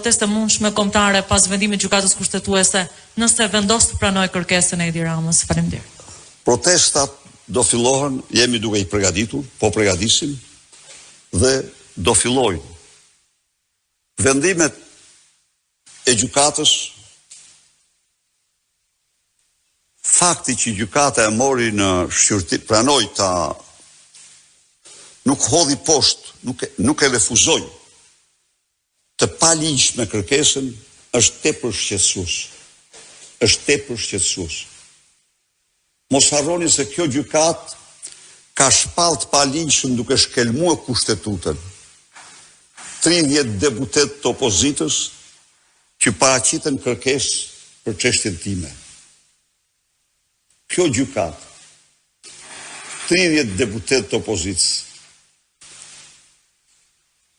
protestë mundshme kombëtare pas vendimit të gjykatës kushtetuese nëse vendos të pranojë kërkesën e Edi Ramës. Faleminderit. Protestat do fillohen, jemi duke i përgatitur, po përgatisim dhe do fillojnë. Vendimet e gjykatës, fakti që gjykata e mori në shqyrtim, pranoi ta, nuk hodhi poshtë, nuk e refuzoi të paligjshme kërkesën, është tepër shqetësues. Është tepër shqetësues. Mos harroni se kjo gjykatë ka shpalt paligjshëm duke shkelmuar kushtetutën. 30 deputet të opozitës që paraqiten kërkesë për çështjen time. Kjo gjykatë, 30 deputet të opozitës,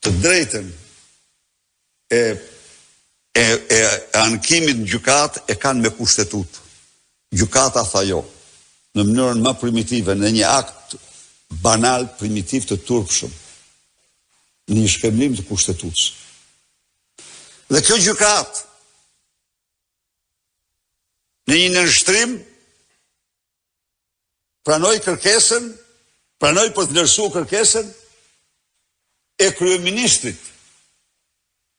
të drejtën e ankimit në gjykatë e kanë me kushtetutë. Gjykata tha jo, në mënyrën më primitive, në një akt banal, primitiv të turpshëm, në një shkemblim të kushtetutës. Dhe kjo gjykatë, në një nënshtrim, pranoi kërkesën, pranoi për të vlerësuar kërkesën e kryeministrit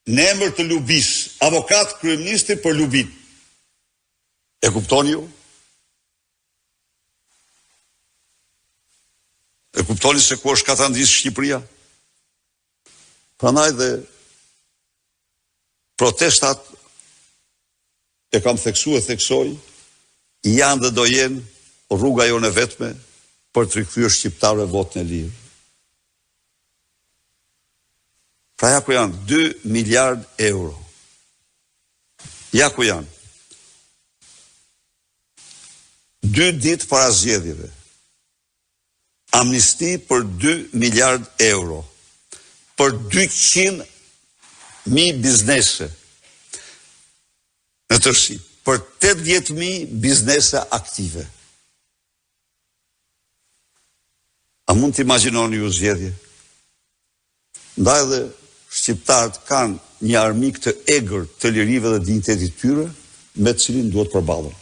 në emër të lubis, avokat kryeministri për lubin. E kuptoni ju? E kuptoni se ku është katandisë Shqipëria? Prandaj dhe protestat, e kam theksuar e theksoj, janë dhe do jenë rruga jone vetme për të rikthyer shqiptarëve votën e lirë. Pra ja ku janë 2 miliard euro. Ja ku janë. 2 ditë para zgjedhjeve. Amnisti për 2 miliard euro. Për 200.000 biznese në tërësi. Për 80.000 biznese aktive. A mund të imagjinoni ju zgjedhje? Ndaj dhe shqiptarët kanë një armik të egër të lirive dhe dinjitetit tyre me të cilin duhet përballen.